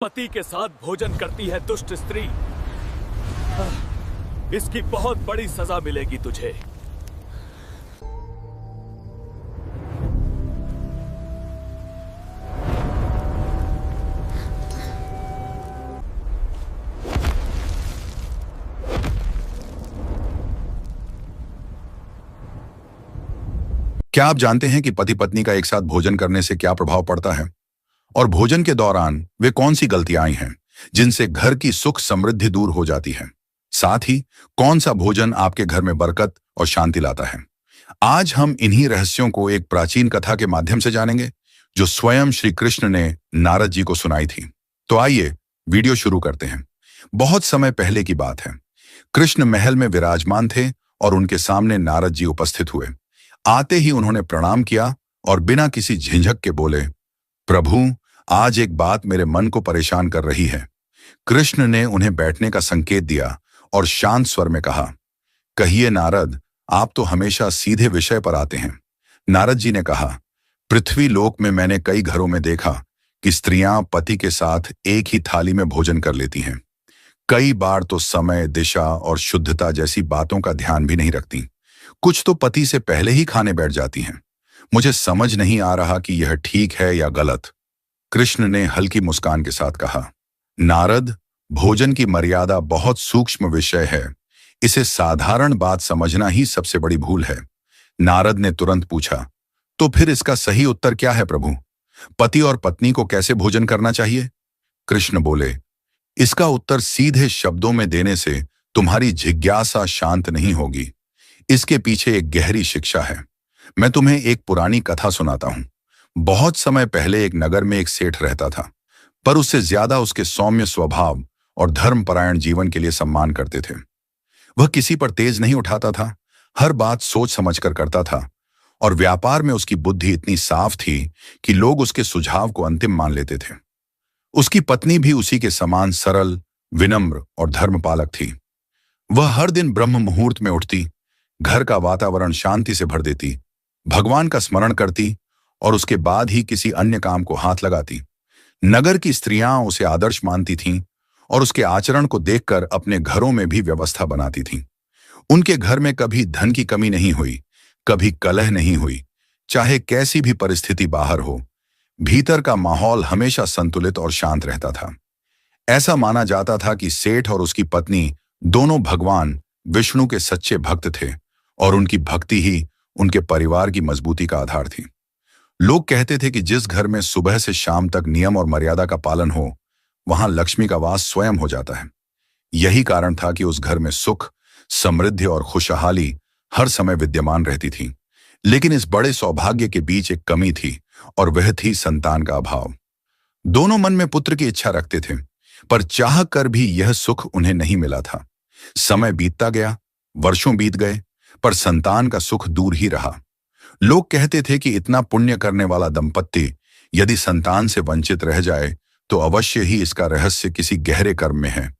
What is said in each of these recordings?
पति के साथ भोजन करती है दुष्ट स्त्री। इसकी बहुत बड़ी सजा मिलेगी तुझे। क्या आप जानते हैं कि पति पत्नी का एक साथ भोजन करने से क्या प्रभाव पड़ता है? और भोजन के दौरान वे कौन सी गलतियां आई हैं जिनसे घर की सुख समृद्धि दूर हो जाती है? साथ ही कौन सा भोजन आपके घर में बरकत और शांति लाता है? आज हम इन्हीं रहस्यों को एक प्राचीन कथा के माध्यम से जानेंगे जो स्वयं श्री कृष्ण ने नारद जी को सुनाई थी। तो आइए वीडियो शुरू करते हैं। बहुत समय पहले की बात है। कृष्ण महल में विराजमान थे और उनके सामने नारद जी उपस्थित हुए। आते ही उन्होंने प्रणाम किया और बिना किसी झिझक के बोले, प्रभु, आज एक बात मेरे मन को परेशान कर रही है। कृष्ण ने उन्हें बैठने का संकेत दिया और शांत स्वर में कहा, कहिए नारद, आप तो हमेशा सीधे विषय पर आते हैं। नारद जी ने कहा, पृथ्वी लोक में मैंने कई घरों में देखा कि स्त्रियां पति के साथ एक ही थाली में भोजन कर लेती हैं। कई बार तो समय, दिशा और शुद्धता जैसी बातों का ध्यान भी नहीं रखती। कुछ तो पति से पहले ही खाने बैठ जाती हैं। मुझे समझ नहीं आ रहा कि यह ठीक है या गलत। कृष्ण ने हल्की मुस्कान के साथ कहा, नारद, भोजन की मर्यादा बहुत सूक्ष्म विषय है। इसे साधारण बात समझना ही सबसे बड़ी भूल है। नारद ने तुरंत पूछा, तो फिर इसका सही उत्तर क्या है प्रभु? पति और पत्नी को कैसे भोजन करना चाहिए? कृष्ण बोले, इसका उत्तर सीधे शब्दों में देने से तुम्हारी जिज्ञासा शांत नहीं होगी। इसके पीछे एक गहरी शिक्षा है। मैं तुम्हें एक पुरानी कथा सुनाता हूं। बहुत समय पहले एक नगर में एक सेठ रहता था, पर उससे ज्यादा उसके सौम्य स्वभाव और धर्मपरायण जीवन के लिए सम्मान करते थे। वह किसी पर तेज नहीं उठाता था, हर बात सोच समझकर करता था और व्यापार में उसकी बुद्धि इतनी साफ थी कि लोग उसके सुझाव को अंतिम मान लेते थे। उसकी पत्नी भी उसी के समान सरल, विनम्र और धर्मपालक थी। वह हर दिन ब्रह्म मुहूर्त में उठती, घर का वातावरण शांति से भर देती, भगवान का स्मरण करती और उसके बाद ही किसी अन्य काम को हाथ लगाती। नगर की स्त्रियां उसे आदर्श मानती थीं और उसके आचरण को देखकर अपने घरों में भी व्यवस्था बनाती थीं। उनके घर में कभी धन की कमी नहीं हुई, कभी कलह नहीं हुई। चाहे कैसी भी परिस्थिति बाहर हो, भीतर का माहौल हमेशा संतुलित और शांत रहता था। ऐसा माना जाता था कि सेठ और उसकी पत्नी दोनों भगवान विष्णु के सच्चे भक्त थे और उनकी भक्ति ही उनके परिवार की मजबूती का आधार थी। लोग कहते थे कि जिस घर में सुबह से शाम तक नियम और मर्यादा का पालन हो, वहां लक्ष्मी का वास स्वयं हो जाता है। यही कारण था कि उस घर में सुख, समृद्धि और खुशहाली हर समय विद्यमान रहती थी। लेकिन इस बड़े सौभाग्य के बीच एक कमी थी और वह थी संतान का अभाव। दोनों मन में पुत्र की इच्छा रखते थे, पर चाह कर भी यह सुख उन्हें नहीं मिला था। समय बीतता गया, वर्षों बीत गए, पर संतान का सुख दूर ही रहा। लोग कहते थे कि इतना पुण्य करने वाला दंपत्ति यदि संतान से वंचित रह जाए तो अवश्य ही इसका रहस्य किसी गहरे कर्म में है।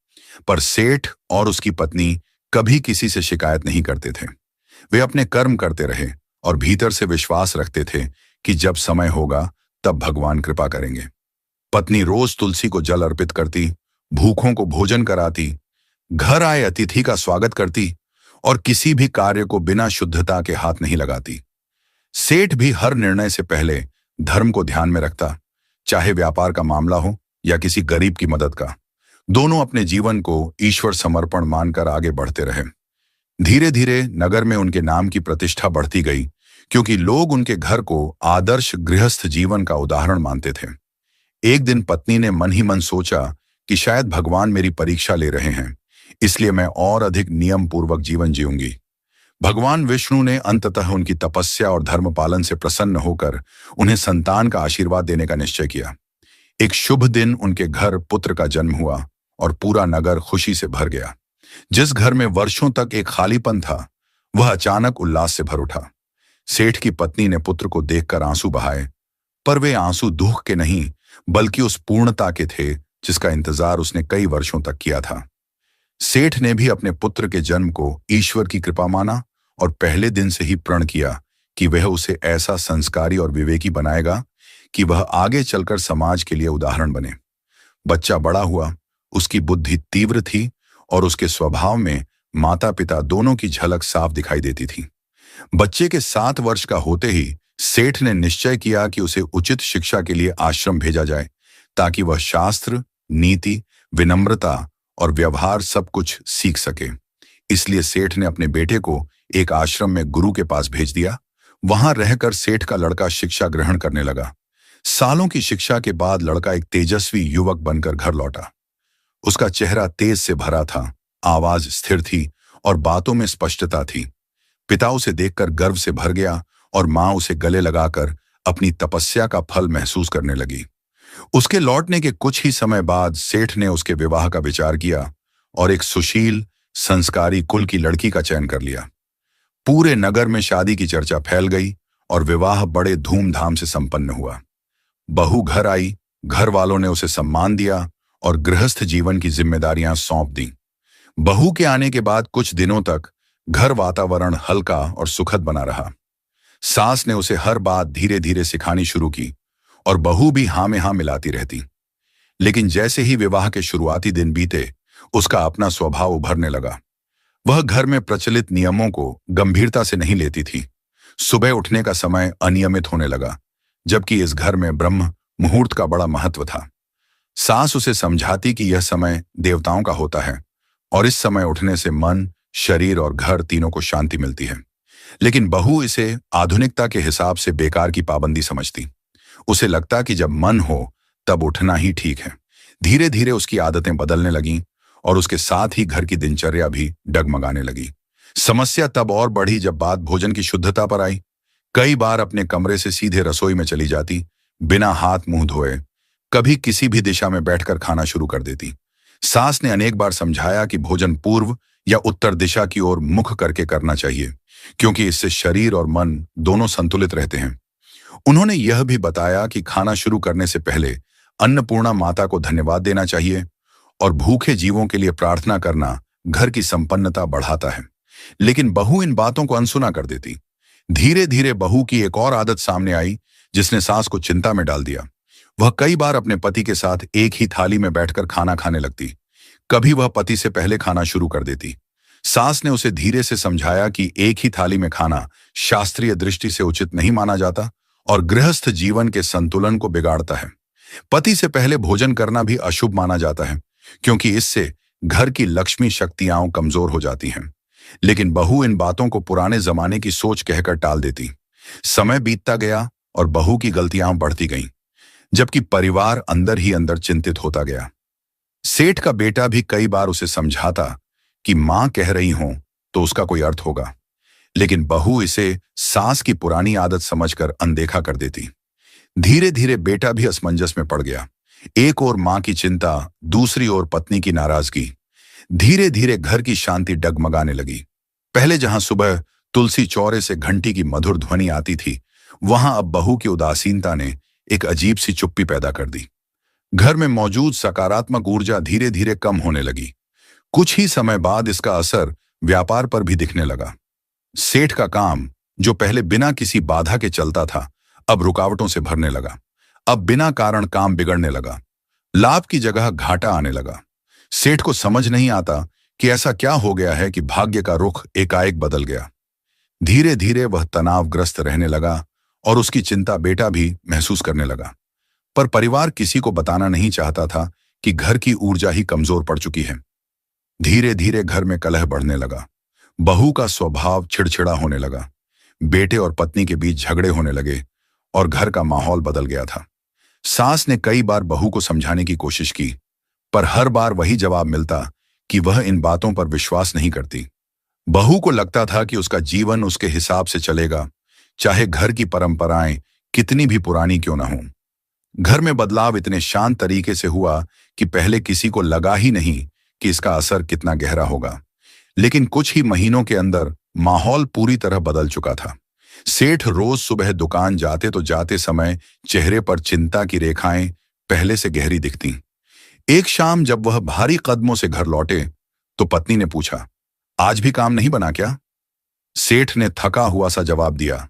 पर सेठ और उसकी पत्नी कभी किसी से शिकायत नहीं करते थे। वे अपने कर्म करते रहे और भीतर से विश्वास रखते थे कि जब समय होगा तब भगवान कृपा करेंगे। पत्नी रोज तुलसी को जल अर्पित करती, भूखों को भोजन कराती, घर आए अतिथि का स्वागत करती और किसी भी कार्य को बिना शुद्धता के हाथ नहीं लगाती। सेठ भी हर निर्णय से पहले धर्म को ध्यान में रखता, चाहे व्यापार का मामला हो या किसी गरीब की मदद का। दोनों अपने जीवन को ईश्वर समर्पण मानकर आगे बढ़ते रहे। धीरे धीरे नगर में उनके नाम की प्रतिष्ठा बढ़ती गई, क्योंकि लोग उनके घर को आदर्श गृहस्थ जीवन का उदाहरण मानते थे। एक दिन पत्नी ने मन ही मन सोचा कि शायद भगवान मेरी परीक्षा ले रहे हैं, इसलिए मैं और अधिक नियम पूर्वक जीवन जीऊंगी। भगवान विष्णु ने अंततः उनकी तपस्या और धर्म पालन से प्रसन्न होकर उन्हें संतान का आशीर्वाद देने का निश्चय किया। एक शुभ दिन उनके घर पुत्र का जन्म हुआ और पूरा नगर खुशी से भर गया। जिस घर में वर्षों तक एक खालीपन था, वह अचानक उल्लास से भर उठा। सेठ की पत्नी ने पुत्र को देखकर आंसू बहाए, पर वे आंसू दुख के नहीं बल्कि उस पूर्णता के थे जिसका इंतजार उसने कई वर्षों तक किया था। सेठ ने भी अपने पुत्र के जन्म को ईश्वर की कृपा माना और पहले दिन से ही प्रण किया कि वह उसे ऐसा संस्कारी और विवेकी बनाएगा कि वह आगे चलकर समाज के लिए उदाहरण बने। बच्चा बड़ा हुआ, उसकी बुद्धि तीव्र थी और उसके स्वभाव में माता पिता दोनों की झलक साफ दिखाई देती थी। बच्चे के 7 वर्ष का होते ही सेठ ने निश्चय किया कि उसे उचित शिक्षा के लिए आश्रम भेजा जाए, ताकि वह शास्त्र, नीति, विनम्रता और व्यवहार सब कुछ सीख सके। इसलिए सेठ ने अपने बेटे को एक आश्रम में गुरु के पास भेज दिया। वहां रहकर सेठ का लड़का शिक्षा ग्रहण करने लगा। सालों की शिक्षा के बाद लड़का एक तेजस्वी युवक बनकर घर लौटा। उसका चेहरा तेज से भरा था, आवाज स्थिर थी और बातों में स्पष्टता थी। पिता उसे देखकर गर्व से भर गया और मां उसे गले लगाकर अपनी तपस्या का फल महसूस करने लगी। उसके लौटने के कुछ ही समय बाद सेठ ने उसके विवाह का विचार किया और एक सुशील, संस्कारी कुल की लड़की का चयन कर लिया। पूरे नगर में शादी की चर्चा फैल गई और विवाह बड़े धूमधाम से संपन्न हुआ। बहू घर आई, घर वालों ने उसे सम्मान दिया और गृहस्थ जीवन की जिम्मेदारियां सौंप दी। बहू के आने के बाद कुछ दिनों तक घर वातावरण हल्का और सुखद बना रहा। सास ने उसे हर बात धीरे धीरे सिखानी शुरू की और बहू भी हाँ में हाँ मिलाती रहती। लेकिन जैसे ही विवाह के शुरुआती दिन बीते, उसका अपना स्वभाव उभरने लगा। वह घर में प्रचलित नियमों को गंभीरता से नहीं लेती थी। सुबह उठने का समय अनियमित होने लगा, जबकि इस घर में ब्रह्म मुहूर्त का बड़ा महत्व था। सास उसे समझाती कि यह समय देवताओं का होता है और इस समय उठने से मन, शरीर और घर तीनों को शांति मिलती है। लेकिन बहू इसे आधुनिकता के हिसाब से बेकार की पाबंदी समझती। उसे लगता कि जब मन हो तब उठना ही ठीक है। धीरे धीरे उसकी आदतें बदलने लगीं और उसके साथ ही घर की दिनचर्या भी डगमगाने लगी। समस्या तब और बढ़ी जब बात भोजन की शुद्धता पर आई। कई बार अपने कमरे से सीधे रसोई में चली जाती, बिना हाथ मुंह धोए। कभी किसी भी दिशा में बैठकर खाना शुरू कर देती। सास ने अनेक बार समझाया कि भोजन पूर्व या उत्तर दिशा की ओर मुख करके करना चाहिए, क्योंकि इससे शरीर और मन दोनों संतुलित रहते हैं। उन्होंने यह भी बताया कि खाना शुरू करने से पहले अन्नपूर्णा माता को धन्यवाद देना चाहिए और भूखे जीवों के लिए प्रार्थना करना घर की संपन्नता बढ़ाता है। लेकिन बहू इन बातों को अनसुना कर देती। धीरे धीरे बहू की एक और आदत सामने आई, जिसने सास को चिंता में डाल दिया। वह कई बार अपने पति के साथ एक ही थाली में बैठकर खाना खाने लगती। कभी वह पति से पहले खाना शुरू कर देती। सास ने उसे धीरे से समझाया कि एक ही थाली में खाना शास्त्रीय दृष्टि से उचित नहीं माना जाता और गृहस्थ जीवन के संतुलन को बिगाड़ता है। पति से पहले भोजन करना भी अशुभ माना जाता है, क्योंकि इससे घर की लक्ष्मी शक्तियां कमजोर हो जाती हैं। लेकिन बहू इन बातों को पुराने जमाने की सोच कहकर टाल देती। समय बीतता गया और बहू की गलतियां बढ़ती गईं, जबकि परिवार अंदर ही अंदर चिंतित होता गया। सेठ का बेटा भी कई बार उसे समझाता कि मां कह रही हो तो उसका कोई अर्थ होगा, लेकिन बहू इसे सास की पुरानी आदत समझकर अनदेखा कर देती। धीरे धीरे बेटा भी असमंजस में पड़ गया। एक ओर मां की चिंता, दूसरी ओर पत्नी की नाराजगी। धीरे धीरे घर की शांति डगमगाने लगी। पहले जहां सुबह तुलसी चौरे से घंटी की मधुर ध्वनि आती थी, वहां अब बहू की उदासीनता ने एक अजीब सी चुप्पी पैदा कर दी। घर में मौजूद सकारात्मक ऊर्जा धीरे धीरे कम होने लगी। कुछ ही समय बाद इसका असर व्यापार पर भी दिखने लगा। सेठ का काम, जो पहले बिना किसी बाधा के चलता था, अब रुकावटों से भरने लगा। अब बिना कारण काम बिगड़ने लगा। लाभ की जगह घाटा आने लगा। सेठ को समझ नहीं आता कि ऐसा क्या हो गया है कि भाग्य का रुख एकाएक बदल गया। धीरे धीरे वह तनावग्रस्त रहने लगा और उसकी चिंता बेटा भी महसूस करने लगा। पर परिवार किसी को बताना नहीं चाहता था कि घर की ऊर्जा ही कमजोर पड़ चुकी है। धीरे धीरे घर में कलह बढ़ने लगा। बहू का स्वभाव चिड़चिड़ा होने लगा। बेटे और पत्नी के बीच झगड़े होने लगे और घर का माहौल बदल गया था। सास ने कई बार बहू को समझाने की कोशिश की, पर हर बार वही जवाब मिलता कि वह इन बातों पर विश्वास नहीं करती। बहू को लगता था कि उसका जीवन उसके हिसाब से चलेगा, चाहे घर की परंपराएं कितनी भी पुरानी क्यों ना हों। घर में बदलाव इतने शांत तरीके से हुआ कि पहले किसी को लगा ही नहीं कि इसका असर कितना गहरा होगा। लेकिन कुछ ही महीनों के अंदर माहौल पूरी तरह बदल चुका था। सेठ रोज सुबह दुकान जाते तो जाते समय चेहरे पर चिंता की रेखाएं पहले से गहरी दिखती। एक शाम जब वह भारी कदमों से घर लौटे तो पत्नी ने पूछा, आज भी काम नहीं बना क्या? सेठ ने थका हुआ सा जवाब दिया,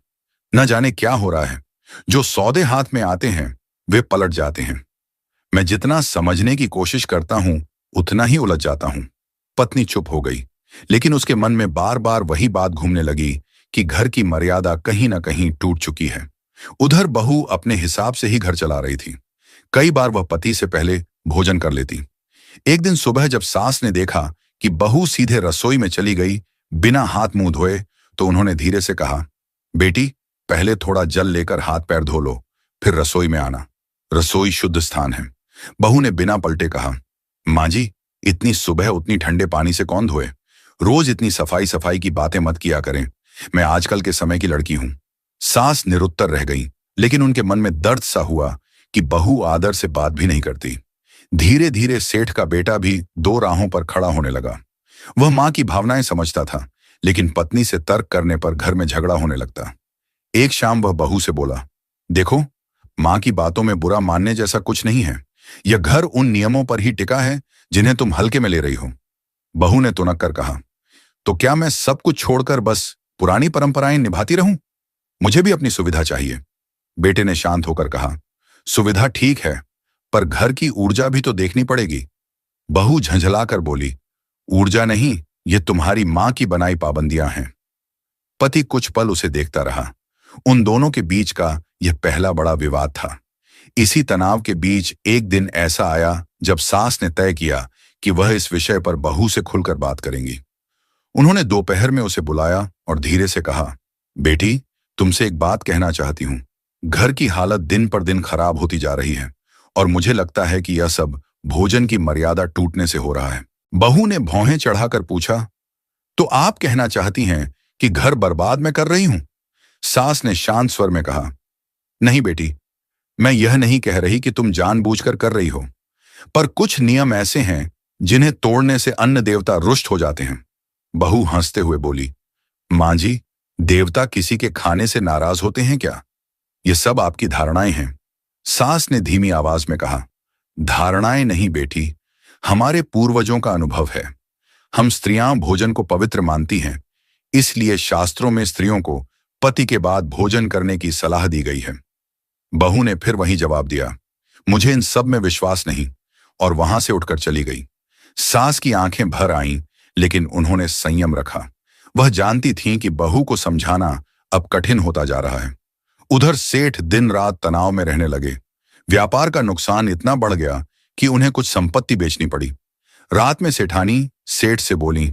न जाने क्या हो रहा है। जो सौदे हाथ में आते हैं वे पलट जाते हैं। मैं जितना समझने की कोशिश करता हूं उतना ही उलझ जाता हूं। पत्नी चुप हो गई, लेकिन उसके मन में बार बार वही बात घूमने लगी कि घर की मर्यादा कहीं ना कहीं टूट चुकी है। उधर बहू अपने हिसाब से ही घर चला रही थी। कई बार वह पति से पहले भोजन कर लेती। एक दिन सुबह जब सास ने देखा कि बहू सीधे रसोई में चली गई बिना हाथ मुंह धोए, तो उन्होंने धीरे से कहा, बेटी, पहले थोड़ा जल लेकर हाथ पैर धो लो, फिर रसोई में आना। रसोई शुद्ध स्थान है। बहू ने बिना पलटे कहा, माँ जी, इतनी सुबह उतनी ठंडे पानी से कौन धोए? रोज इतनी सफाई सफाई की बातें मत किया करें। मैं आजकल के समय की लड़की हूं। सास निरुत्तर रह गई, लेकिन उनके मन में दर्द सा हुआ कि बहू आदर से बात भी नहीं करती। धीरे धीरे सेठ का बेटा भी दो राहों पर खड़ा होने लगा। वह मां की भावनाएं समझता था, लेकिन पत्नी से तर्क करने पर घर में झगड़ा होने लगता। एक शाम वह बहू से बोला, देखो, मां की बातों में बुरा मानने जैसा कुछ नहीं है। यह घर उन नियमों पर ही टिका है जिन्हें तुम हल्के में ले रही हो। बहू ने तुनक कर कहा, तो क्या मैं सब कुछ छोड़कर बस पुरानी परंपराएं निभाती रहूं? मुझे भी अपनी सुविधा चाहिए। बेटे ने शांत होकर कहा, सुविधा ठीक है, पर घर की ऊर्जा भी तो देखनी पड़ेगी। बहू झंझलाकर बोली, ऊर्जा नहीं, ये तुम्हारी मां की बनाई पाबंदियां हैं। पति कुछ पल उसे देखता रहा। उन दोनों के बीच का यह पहला बड़ा विवाद था। इसी तनाव के बीच एक दिन ऐसा आया जब सास ने तय किया कि वह इस विषय पर बहू से खुलकर बात करेंगी। उन्होंने दोपहर में उसे बुलाया और धीरे से कहा, बेटी, तुमसे एक बात कहना चाहती हूं। घर की हालत दिन पर दिन खराब होती जा रही है और मुझे लगता है कि यह सब भोजन की मर्यादा टूटने से हो रहा है। बहू ने भौहें चढ़ाकर पूछा, तो आप कहना चाहती हैं कि घर बर्बाद मैं कर रही हूं? सास ने शांत स्वर में कहा, नहीं बेटी, मैं यह नहीं कह रही कि तुम जानबूझकर कर रही हो, पर कुछ नियम ऐसे हैं जिन्हें तोड़ने से अन्न देवता रुष्ट हो जाते हैं। बहू हंसते हुए बोली, मां जी, देवता किसी के खाने से नाराज होते हैं क्या? ये सब आपकी धारणाएं हैं। सास ने धीमी आवाज में कहा, धारणाएं नहीं बेटी, हमारे पूर्वजों का अनुभव है। हम स्त्रियां भोजन को पवित्र मानती हैं, इसलिए शास्त्रों में स्त्रियों को पति के बाद भोजन करने की सलाह दी गई है। बहू ने फिर वही जवाब दिया, मुझे इन सब में विश्वास नहीं, और वहां से उठकर चली गई। सास की आंखें भर आईं, लेकिन उन्होंने संयम रखा। वह जानती थीं कि बहू को समझाना अब कठिन होता जा रहा है। उधर सेठ दिन रात तनाव में रहने लगे। व्यापार का नुकसान इतना बढ़ गया कि उन्हें कुछ संपत्ति बेचनी पड़ी। रात में सेठानी सेठ से बोली,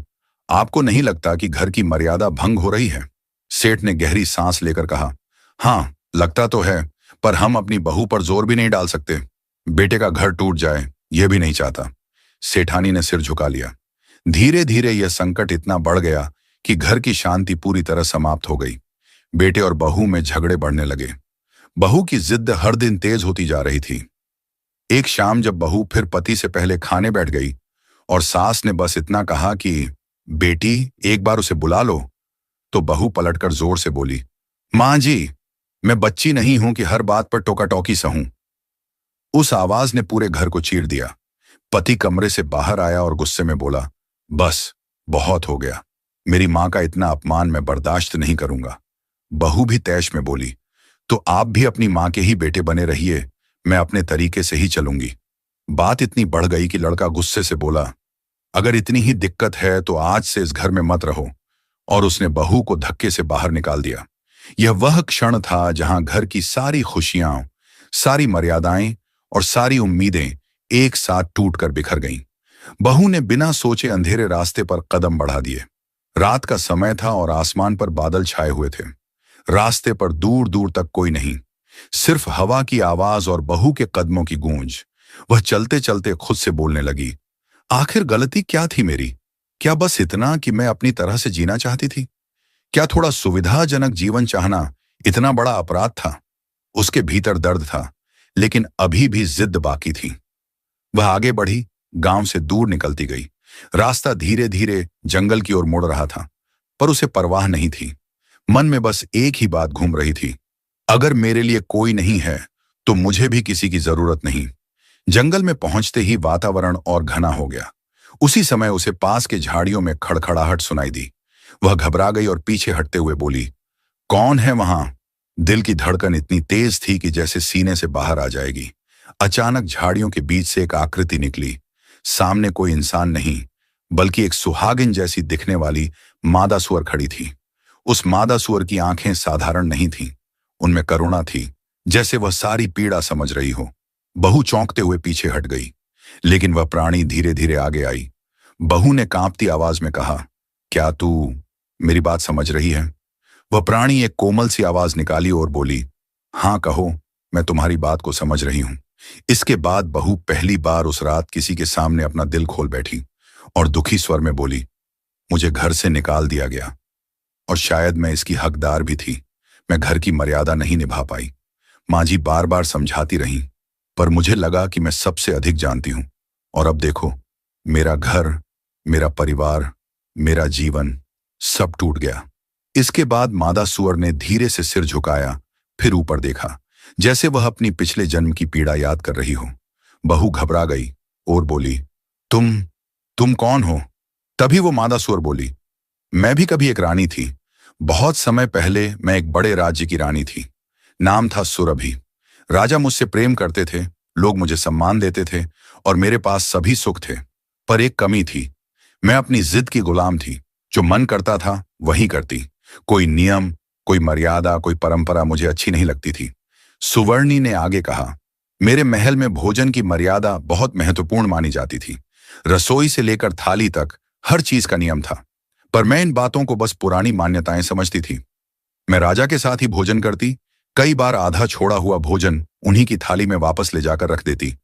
आपको नहीं लगता कि घर की मर्यादा भंग हो रही है? सेठ ने गहरी सांस लेकर कहा, हाँ, लगता तो है, पर हम अपनी बहू पर जोर भी नहीं डाल सकते। बेटे का घर टूट जाए, यह भी नहीं चाहता। सेठानी ने सिर झुका लिया। धीरे धीरे यह संकट इतना बढ़ गया कि घर की शांति पूरी तरह समाप्त हो गई। बेटे और बहू में झगड़े बढ़ने लगे। बहू की जिद हर दिन तेज होती जा रही थी। एक शाम जब बहू फिर पति से पहले खाने बैठ गई और सास ने बस इतना कहा कि बेटी, एक बार उसे बुला लो, तो बहू पलटकर जोर से बोली, मां जी, मैं बच्ची नहीं हूं कि हर बात पर टोका टोकी सहूं। उस आवाज ने पूरे घर को चीर दिया। पति कमरे से बाहर आया और गुस्से में बोला, बस, बहुत हो गया। मेरी मां का इतना अपमान मैं बर्दाश्त नहीं करूंगा। बहू भी तैश में बोली, तो आप भी अपनी मां के ही बेटे बने रहिए, मैं अपने तरीके से ही चलूंगी। बात इतनी बढ़ गई कि लड़का गुस्से से बोला, अगर इतनी ही दिक्कत है तो आज से इस घर में मत रहो, और उसने बहू को धक्के से बाहर निकाल दिया। यह वह क्षण था जहां घर की सारी खुशियां, सारी मर्यादाएं और सारी उम्मीदें एक साथ टूटकर बिखर गईं। बहू ने बिना सोचे अंधेरे रास्ते पर कदम बढ़ा दिए। रात का समय था और आसमान पर बादल छाए हुए थे। रास्ते पर दूर दूर तक कोई नहीं, सिर्फ हवा की आवाज और बहू के कदमों की गूंज। वह चलते चलते खुद से बोलने लगी, आखिर गलती क्या थी मेरी? क्या बस इतना कि मैं अपनी तरह से जीना चाहती थी? क्या थोड़ा सुविधाजनक जीवन चाहना इतना बड़ा अपराध था? उसके भीतर दर्द था, लेकिन अभी भी जिद बाकी थी। वह आगे बढ़ी, गांव से दूर निकलती गई। रास्ता धीरे धीरे जंगल की ओर मुड़ रहा था, पर उसे परवाह नहीं थी। मन में बस एक ही बात घूम रही थी, अगर मेरे लिए कोई नहीं है तो मुझे भी किसी की जरूरत नहीं। जंगल में पहुंचते ही वातावरण और घना हो गया। उसी समय उसे पास के झाड़ियों में खड़खड़ाहट सुनाई दी। वह घबरा गई और पीछे हटते हुए बोली, कौन है वहां? दिल की धड़कन इतनी तेज थी कि जैसे सीने से बाहर आ जाएगी। अचानक झाड़ियों के बीच से एक आकृति निकली। सामने कोई इंसान नहीं, बल्कि एक सुहागिन जैसी दिखने वाली मादा सुअर खड़ी थी। उस मादा सुअर की आंखें साधारण नहीं थीं, उनमें करुणा थी, जैसे वह सारी पीड़ा समझ रही हो। बहू चौंकते हुए पीछे हट गई, लेकिन वह प्राणी धीरे धीरे आगे आई। बहू ने कांपती आवाज में कहा, क्या तू मेरी बात समझ रही है? वह प्राणी एक कोमल सी आवाज निकाली और बोली, हाँ कहो, मैं तुम्हारी बात को समझ रही हूं। इसके बाद बहू पहली बार उस रात किसी के सामने अपना दिल खोल बैठी और दुखी स्वर में बोली, मुझे घर से निकाल दिया गया और शायद मैं इसकी हकदार भी थी। मैं घर की मर्यादा नहीं निभा पाई। माँ जी बार बार समझाती रहीं, पर मुझे लगा कि मैं सबसे अधिक जानती हूं। और अब देखो, मेरा घर, मेरा परिवार, मेरा जीवन सब टूट गया। इसके बाद मादा सुअर ने धीरे से सिर झुकाया, फिर ऊपर देखा, जैसे वह अपनी पिछले जन्म की पीड़ा याद कर रही हो। बहू घबरा गई और बोली, तुम कौन हो? तभी वो मादा सुअर बोली, मैं भी कभी एक रानी थी। बहुत समय पहले मैं एक बड़े राज्य की रानी थी। नाम था सुरभि। राजा मुझसे प्रेम करते थे, लोग मुझे सम्मान देते थे और मेरे पास सभी सुख थे। पर एक कमी थी, मैं अपनी जिद की गुलाम थी। जो मन करता था वही करती। कोई नियम, कोई मर्यादा, कोई परंपरा मुझे अच्छी नहीं लगती थी। सुवर्णी ने आगे कहा, मेरे महल में भोजन की मर्यादा बहुत महत्वपूर्ण मानी जाती थी। रसोई से लेकर थाली तक हर चीज का नियम था, पर मैं इन बातों को बस पुरानी मान्यताएं समझती थी। मैं राजा के साथ ही भोजन करती, कई बार आधा छोड़ा हुआ भोजन उन्हीं की थाली में वापस ले जाकर रख देती।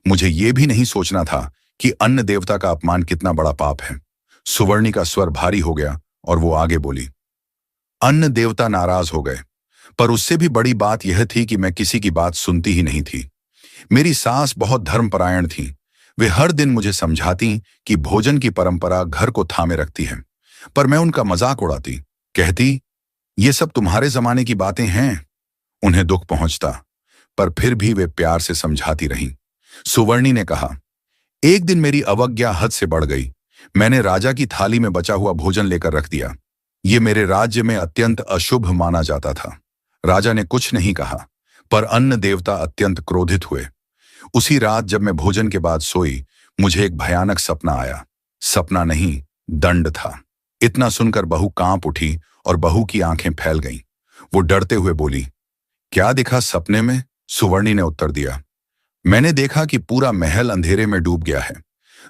मुझे ये भी नहीं सोचना था कि अन्न देवता का अपमान कितना बड़ा पाप है। सुवर्णी का स्वर भारी हो गया और वो आगे बोली, अन्न देवता नाराज हो गए, पर उससे भी बड़ी बात यह थी कि मैं किसी की बात सुनती ही नहीं थी। मेरी सास बहुत धर्मपरायण थी। वे हर दिन मुझे समझाती कि भोजन की परंपरा घर को थामे रखती है, पर मैं उनका मजाक उड़ाती, कहती, ये सब तुम्हारे जमाने की बातें हैं। उन्हें दुख पहुंचता, पर फिर भी वे प्यार से समझाती रहीं। सुवर्णी ने कहा, एक दिन मेरी अवज्ञा हद से बढ़ गई। मैंने राजा की थाली में बचा हुआ भोजन लेकर रख दिया। ये मेरे राज्य में अत्यंत अशुभ माना जाता था। राजा ने कुछ नहीं कहा, पर अन्न देवता अत्यंत क्रोधित हुए। उसी रात जब मैं भोजन के बाद सोई, मुझे एक भयानक सपना आया। सपना नहीं, दंड था। इतना सुनकर बहू कांप उठी और बहू की आंखें फैल गईं। वो डरते हुए बोली, क्या दिखा सपने में? सुवर्णी ने उत्तर दिया, मैंने देखा कि पूरा महल अंधेरे में डूब गया है।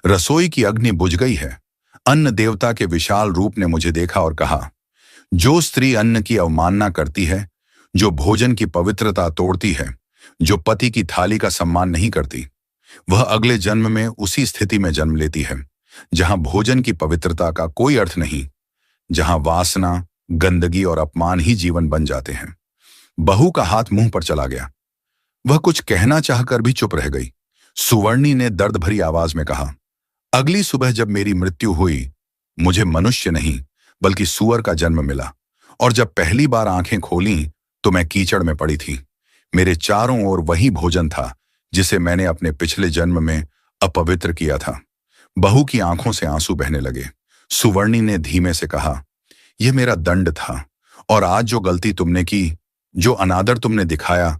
रसोई की अग्नि बुझ गई है। अन्न देवता के विशाल रूप ने मुझे देखा और कहा, जो स्त्री अन्न की अवमानना करती है, जो भोजन की पवित्रता तोड़ती है, जो पति की थाली का सम्मान नहीं करती, वह अगले जन्म में उसी स्थिति में जन्म लेती है जहां भोजन की पवित्रता का कोई अर्थ नहीं, जहां वासना, गंदगी और अपमान ही जीवन बन जाते हैं। बहू का हाथ मुंह पर चला गया। वह कुछ कहना चाहकर भी चुप रह गई। सुवर्णी ने दर्द भरी आवाज में कहा, अगली सुबह जब मेरी मृत्यु हुई, मुझे मनुष्य नहीं बल्कि सुअर का जन्म मिला, और जब पहली बार आंखें खोलीं तो मैं कीचड़ में पड़ी थी। मेरे चारों ओर वही भोजन था जिसे मैंने अपने पिछले जन्म में अपवित्र किया था। बहू की आंखों से आंसू बहने लगे। सुवर्णी ने धीमे से कहा, यह मेरा दंड था, और आज जो गलती तुमने की, जो अनादर तुमने दिखाया,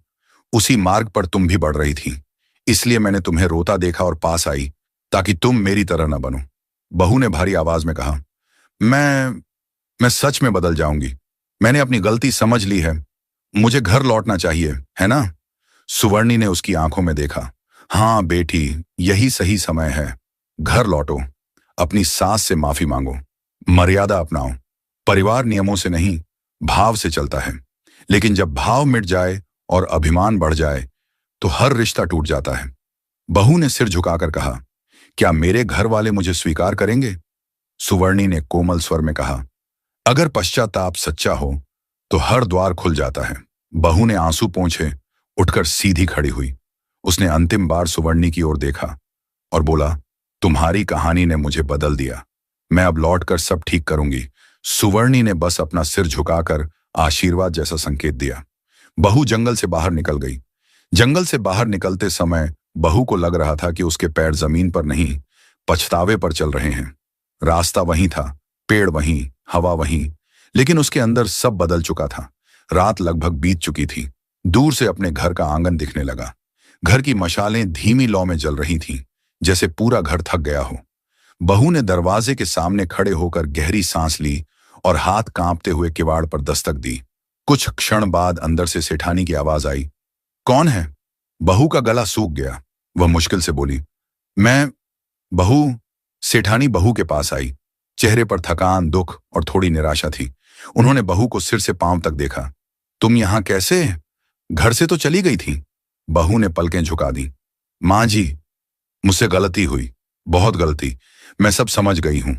उसी मार्ग पर तुम भी बढ़ रही थी। इसलिए मैंने तुम्हें रोता देखा और पास आई, ताकि तुम मेरी तरह न बनो। बहू ने भारी आवाज में कहा, मैं सच में बदल जाऊंगी। मैंने अपनी गलती समझ ली है। मुझे घर लौटना चाहिए, है ना? सुवर्णी ने उसकी आंखों में देखा। हाँ बेटी, यही सही समय है। घर लौटो, अपनी सास से माफी मांगो, मर्यादा अपनाओ। परिवार नियमों से नहीं, भाव से चलता है, लेकिन जब भाव मिट जाए और अभिमान बढ़ जाए तो हर रिश्ता टूट जाता है। बहू ने सिर झुकाकर कहा, क्या मेरे घर वाले मुझे स्वीकार करेंगे? सुवर्णी ने कोमल स्वर में कहा, अगर पश्चाताप सच्चा हो तो हर द्वार खुल जाता है। बहू ने आंसू पोंछे उठकर सीधी खड़ी हुई। उसने अंतिम बार सुवर्णी की ओर देखा और बोला, तुम्हारी कहानी ने मुझे बदल दिया। मैं अब लौटकर सब ठीक करूंगी। सुवर्णी ने बस अपना सिर झुकाकर आशीर्वाद जैसा संकेत दिया। बहू जंगल से बाहर निकल गई। जंगल से बाहर निकलते समय बहू को लग रहा था कि उसके पैर जमीन पर नहीं, पछतावे पर चल रहे हैं। रास्ता वहीं था, पेड़ वहीं, हवा वहीं, लेकिन उसके अंदर सब बदल चुका था। रात लगभग बीत चुकी थी। दूर से अपने घर का आंगन दिखने लगा। घर की मशालें धीमी लौ में जल रही थीं, जैसे पूरा घर थक गया हो। बहू ने दरवाजे के सामने खड़े होकर गहरी सांस ली और हाथ कांपते हुए किवाड़ पर दस्तक दी। कुछ क्षण बाद अंदर से सेठानी की आवाज आई, कौन है? बहू का गला सूख गया। वह मुश्किल से बोली, मैं। बहू। सेठानी बहू के पास आई। चेहरे पर थकान, दुख और थोड़ी निराशा थी। उन्होंने बहू को सिर से पांव तक देखा। तुम यहां कैसे? घर से तो चली गई थी। बहू ने पलकें झुका दी। मां जी, मुझसे गलती हुई, बहुत गलती। मैं सब समझ गई हूं।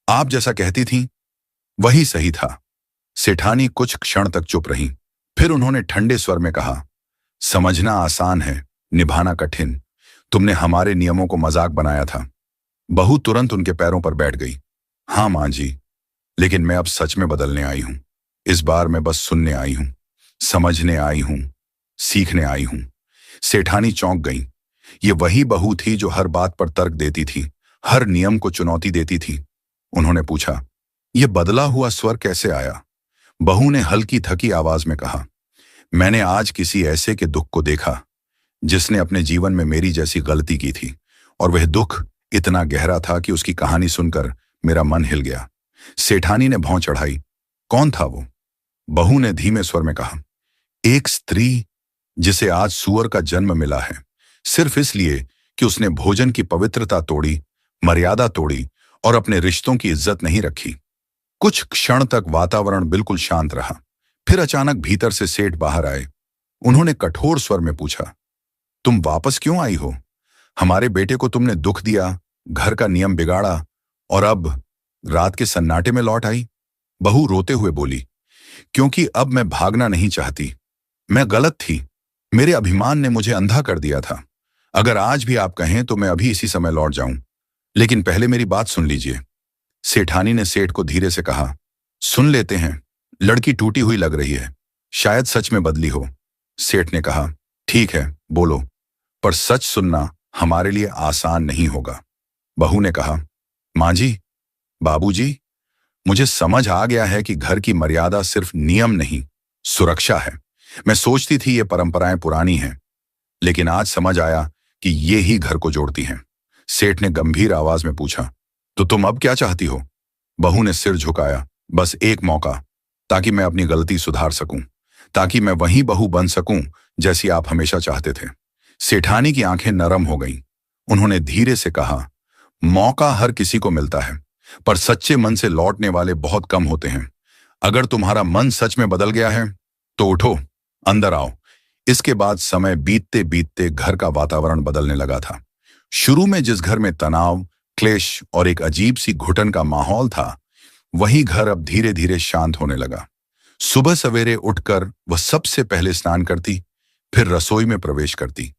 आप जैसा कहती थी वही सही था। सेठानी कुछ क्षण तक चुप रही। फिर उन्होंने ठंडे स्वर में कहा, समझना आसान है, निभाना कठिन। तुमने हमारे नियमों को मजाक बनाया था। बहू तुरंत उनके पैरों पर बैठ गई। हाँ मां जी, लेकिन मैं अब सच में बदलने आई हूं। इस बार मैं बस सुनने आई हूं, समझने आई हूं, सीखने आई हूं। सेठानी चौंक गई। ये वही बहू थी जो हर बात पर तर्क देती थी, हर नियम को चुनौती देती थी। उन्होंने पूछा, यह बदला हुआ स्वर कैसे आया? बहू ने हल्की थकी आवाज में कहा, मैंने आज किसी ऐसे के दुख को देखा जिसने अपने जीवन में मेरी जैसी गलती की थी, और वह दुख इतना गहरा था कि उसकी कहानी सुनकर मेरा मन हिल गया। सेठानी ने भौं चढ़ाई। कौन था वो? बहू ने धीमे स्वर में कहा, एक स्त्री जिसे आज सूअर का जन्म मिला है, सिर्फ इसलिए कि उसने भोजन की पवित्रता तोड़ी, मर्यादा तोड़ी और अपने रिश्तों की इज्जत नहीं रखी। कुछ क्षण तक वातावरण बिल्कुल शांत रहा। फिर अचानक भीतर से सेठ बाहर आए। उन्होंने कठोर स्वर में पूछा, तुम वापस क्यों आई हो? हमारे बेटे को तुमने दुख दिया, घर का नियम बिगाड़ा, और अब रात के सन्नाटे में लौट आई। बहू रोते हुए बोली, क्योंकि अब मैं भागना नहीं चाहती। मैं गलत थी। मेरे अभिमान ने मुझे अंधा कर दिया था। अगर आज भी आप कहें तो मैं अभी इसी समय लौट जाऊं, लेकिन पहले मेरी बात सुन लीजिए। सेठानी ने सेठ को धीरे से कहा, सुन लेते हैं। लड़की टूटी हुई लग रही है, शायद सच में बदली हो। सेठ ने कहा, ठीक है, बोलो, पर सच सुनना हमारे लिए आसान नहीं होगा। बहू ने कहा, मां जी, बाबूजी, मुझे समझ आ गया है कि घर की मर्यादा सिर्फ नियम नहीं, सुरक्षा है। मैं सोचती थी ये परंपराएं पुरानी हैं, लेकिन आज समझ आया कि ये ही घर को जोड़ती हैं। सेठ ने गंभीर आवाज में पूछा, तो तुम अब क्या चाहती हो? बहू ने सिर झुकाया। बस एक मौका, ताकि मैं अपनी गलती सुधार सकूं, ताकि मैं वही बहू बन सकूं जैसी आप हमेशा चाहते थे। सेठानी की आंखें नरम हो गईं। उन्होंने धीरे से कहा, मौका हर किसी को मिलता है, पर सच्चे मन से लौटने वाले बहुत कम होते हैं। अगर तुम्हारा मन सच में बदल गया है तो उठो, अंदर आओ। इसके बाद समय बीतते बीतते घर का वातावरण बदलने लगा था। शुरू में जिस घर में तनाव, क्लेश और एक अजीब सी घुटन का माहौल था, वही घर अब धीरे धीरे शांत होने लगा। सुबह सवेरे उठकर वह सबसे पहले स्नान करती, फिर रसोई में प्रवेश करती।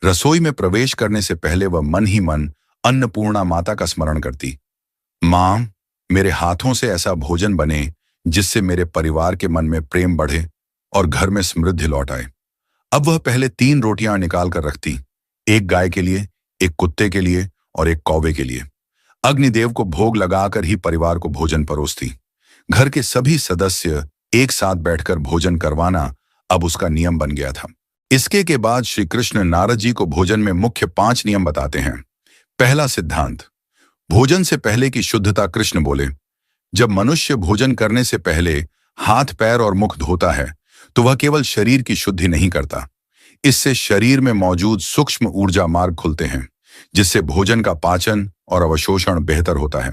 रसोई में प्रवेश करने से पहले वह मन ही मन अन्नपूर्णा माता का स्मरण करती। मां, मेरे हाथों से ऐसा भोजन बने जिससे मेरे परिवार के मन में प्रेम बढ़े और घर में समृद्धि लौट आए। अब वह पहले 3 रोटियां निकाल कर रखती, एक गाय के लिए, एक कुत्ते के लिए और एक कौवे के लिए। अग्निदेव को भोग लगाकर ही परिवार को भोजन परोसती। घर के सभी सदस्य एक साथ बैठकर भोजन करवाना अब उसका नियम बन गया था। इसके के बाद श्री कृष्ण नारद जी को भोजन में मुख्य 5 नियम बताते हैं। पहला सिद्धांत, भोजन से पहले की शुद्धता। कृष्ण बोले, जब मनुष्य भोजन करने से पहले हाथ, पैर और मुख धोता है तो वह केवल शरीर की शुद्धि नहीं करता, इससे शरीर में मौजूद सूक्ष्म ऊर्जा मार्ग खुलते हैं, जिससे भोजन का पाचन और अवशोषण बेहतर होता है।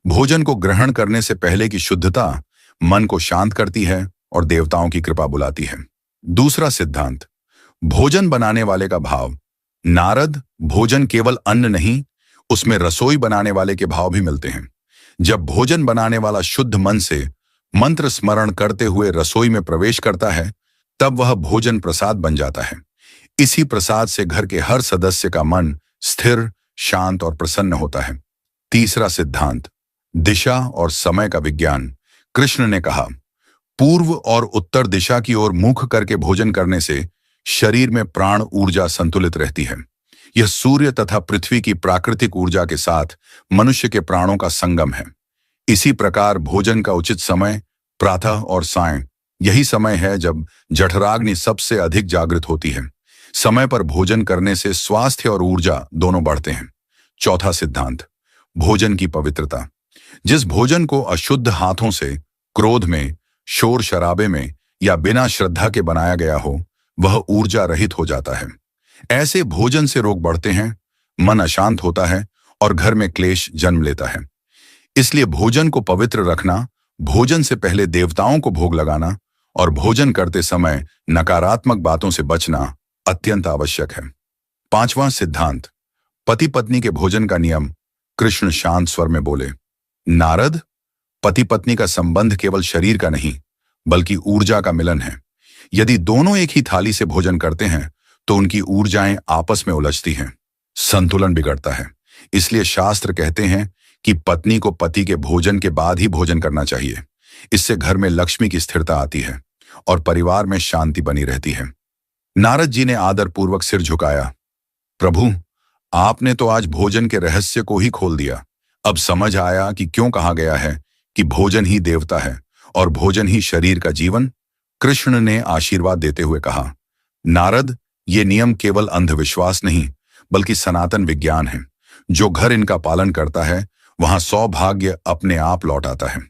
भोजन को ग्रहण करने से पहले की शुद्धता मन को शांत करती है और देवताओं की कृपा बुलाती है। दूसरा सिद्धांत, भोजन बनाने वाले का भाव। नारद, भोजन केवल अन्न नहीं, उसमें रसोई बनाने वाले के भाव भी मिलते हैं। जब भोजन बनाने वाला शुद्ध मन से मंत्र स्मरण करते हुए रसोई में प्रवेश करता है, तब वह भोजन प्रसाद बन जाता है। इसी प्रसाद से घर के हर सदस्य का मन स्थिर, शांत और प्रसन्न होता है। तीसरा सिद्धांत, दिशा और समय का विज्ञान। कृष्ण ने कहा, पूर्व और उत्तर दिशा की ओर मुख करके भोजन करने से शरीर में प्राण ऊर्जा संतुलित रहती है। यह सूर्य तथा पृथ्वी की प्राकृतिक ऊर्जा के साथ मनुष्य के प्राणों का संगम है। इसी प्रकार भोजन का उचित समय प्रातः और सायं, यही समय है जब जठराग्नि सबसे अधिक जागृत होती है। समय पर भोजन करने से स्वास्थ्य और ऊर्जा दोनों बढ़ते हैं। चौथा सिद्धांत, भोजन की पवित्रता। जिस भोजन को अशुद्ध हाथों से, क्रोध में, शोर शराबे में या बिना श्रद्धा के बनाया गया हो, वह ऊर्जा रहित हो जाता है। ऐसे भोजन से रोग बढ़ते हैं, मन अशांत होता है और घर में क्लेश जन्म लेता है। इसलिए भोजन को पवित्र रखना, भोजन से पहले देवताओं को भोग लगाना और भोजन करते समय नकारात्मक बातों से बचना अत्यंत आवश्यक है। पांचवां सिद्धांत, पति पत्नी के भोजन का नियम। कृष्ण शांत स्वर में बोले, नारद, पति पत्नी का संबंध केवल शरीर का नहीं बल्कि ऊर्जा का मिलन है। यदि दोनों एक ही थाली से भोजन करते हैं तो उनकी ऊर्जाएं आपस में उलझती हैं, संतुलन बिगड़ता है। इसलिए शास्त्र कहते हैं कि पत्नी को पति के भोजन के बाद ही भोजन करना चाहिए। इससे घर में लक्ष्मी की स्थिरता आती है और परिवार में शांति बनी रहती है। नारद जी ने आदरपूर्वक सिर झुकाया, प्रभु, आपने तो आज भोजन के रहस्य को ही खोल दिया। अब समझ आया कि क्यों कहा गया है कि भोजन ही देवता है और भोजन ही शरीर का जीवन। कृष्ण ने आशीर्वाद देते हुए कहा, नारद, ये नियम केवल अंधविश्वास नहीं बल्कि सनातन विज्ञान है। जो घर इनका पालन करता है वहां सौभाग्य अपने आप लौट आता है।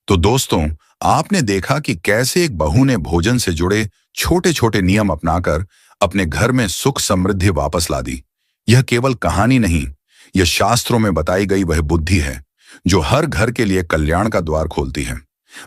तो दोस्तों, आपने देखा कि कैसे एक बहू ने भोजन से जुड़े छोटे छोटे नियम अपनाकर अपने घर में सुख समृद्धि वापस ला दी। यह केवल कहानी नहीं, यह शास्त्रों में बताई गई वह बुद्धि है जो हर घर के लिए कल्याण का द्वार खोलती है।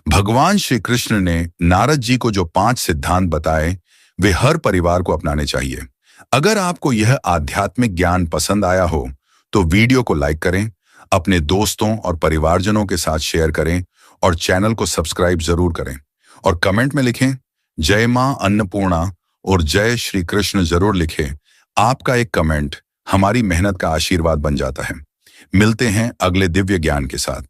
भगवान श्री कृष्ण ने नारद जी को जो 5 सिद्धांत बताए, वे हर परिवार को अपनाने चाहिए। अगर आपको यह आध्यात्मिक ज्ञान पसंद आया हो तो वीडियो को लाइक करें, अपने दोस्तों और परिवारजनों के साथ शेयर करें और चैनल को सब्सक्राइब जरूर करें। और कमेंट में लिखें, जय मां अन्नपूर्णा और जय श्री कृष्ण जरूर लिखें। आपका एक कमेंट हमारी मेहनत का आशीर्वाद बन जाता है। मिलते हैं अगले दिव्य ज्ञान के साथ।